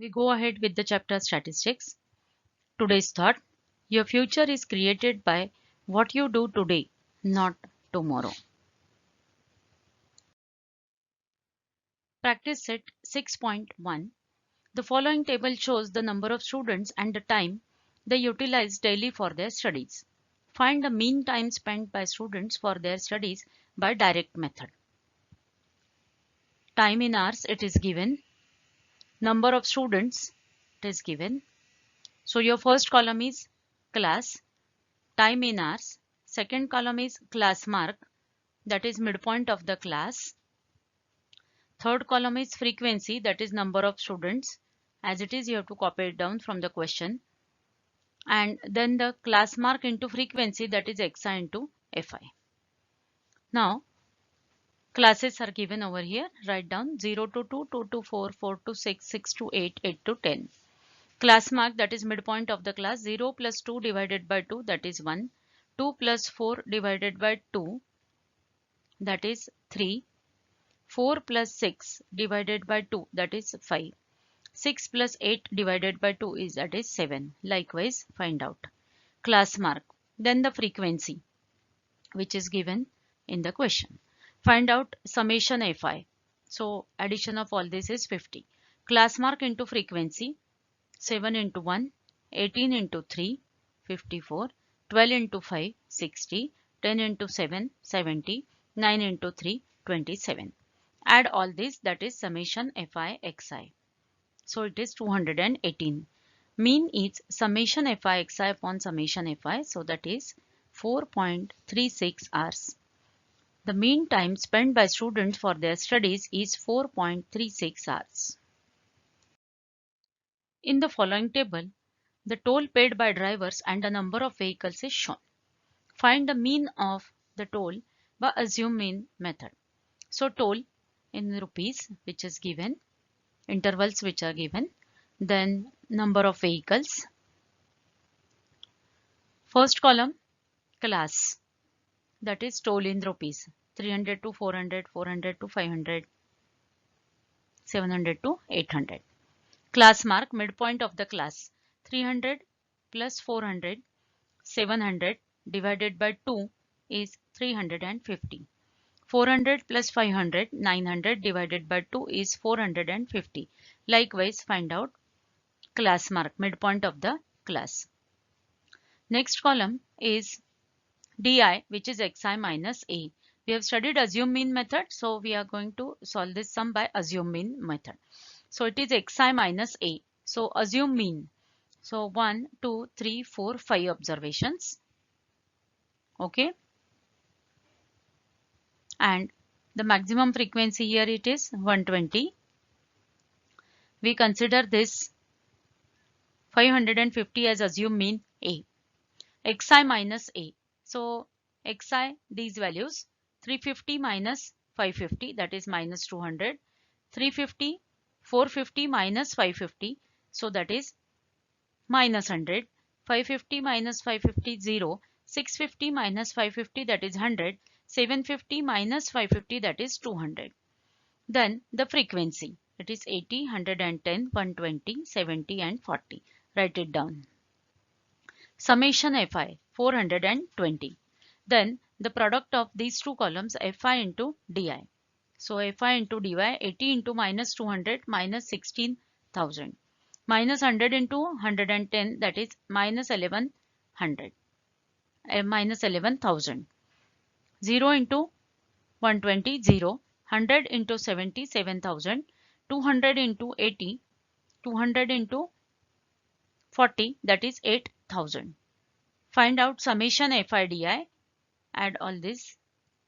We go ahead with the chapter statistics. Today's thought: your future is created by what you do today, not tomorrow. Practice set 6.1. The following table shows the number of students and the time they utilize daily for their studies. Find the mean time spent by students for their studies by direct method. Time in hours it is given. Number of students it is given. So your first column is class, time in hours. Second column is class mark, that is midpoint of the class. Third column is frequency, that is number of students. As it is, you have to copy it down from the question. And then the class mark into frequency, that is xi into fi. Now classes are given over here. Write down 0 to 2, 2 to 4, 4 to 6, 6 to 8, 8 to 10. Class mark, that is midpoint of the class. 0 plus 2 divided by 2, that is 1. 2 plus 4 divided by 2, that is 3. 4 plus 6 divided by 2, that is 5. 6 plus 8 divided by 2 is, that is 7. Likewise, find out class mark. Then the frequency, which is given in the question. Find out summation fi. So addition of all this is 50. Class mark into frequency, 7 into 1, 18 into 3, 54, 12 into 5, 60, 10 into 7, 70, 9 into 3, 27. Add all this, that is summation fi xi. So it is 218. Mean is summation fi xi upon summation fi. So that is 4.36 hours. The mean time spent by students for their studies is 4.36 hours. In the following table, the toll paid by drivers and the number of vehicles is shown. Find the mean of the toll by assume mean method. So toll in rupees, which is given, intervals which are given, then number of vehicles. First column, class, that is toll in rupees, 300 to 400, 400 to 500, 700 to 800. Class mark, midpoint of the class, 300 plus 400, 700 divided by 2 is 350. 400 plus 500, 900 divided by 2 is 450. Likewise, find out class mark, midpoint of the class. Next column is di, which is xi minus a. We have studied assume mean method, so we are going to solve this sum by assume mean method. So it is xi minus a. So assume mean. So 1, 2, 3, 4, 5 observations. Okay. And the maximum frequency here it is 120. We consider this 550 as assume mean a. Xi minus a. So xi, these values, 350 minus 550, that is minus 200. 350, 450 minus 550, so that is minus 100. 550 minus 550, 0. 650 minus 550, that is 100. 750 minus 550, that is 200. Then the frequency, it is 80, 110, 120, 70 and 40. Write it down. Summation fi, 420. Then the product of these two columns, fi into di. So fi into dy, 80 into minus 200, minus 16,000. Minus 100 into 110, that is minus 1100. Minus 11,000. 0 into 120, 0. 100 into 70, 7,000. 200 into 80, 200 into 40, that is 8,000. Find out summation fi di. Add all this.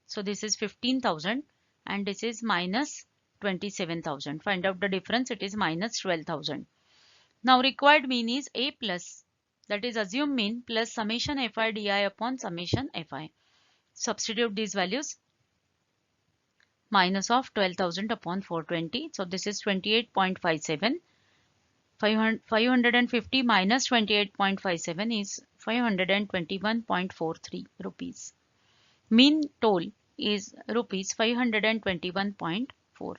So this is 15,000 and this is minus 27,000. Find out the difference. It is minus 12,000. Now required mean is a plus, that is assume mean plus summation fi di upon summation fi. Substitute these values. Minus of 12,000 upon 420. So this is 28.57. 550 minus 28.57 is 521.43 rupees. Mean toll is rupees 521.43.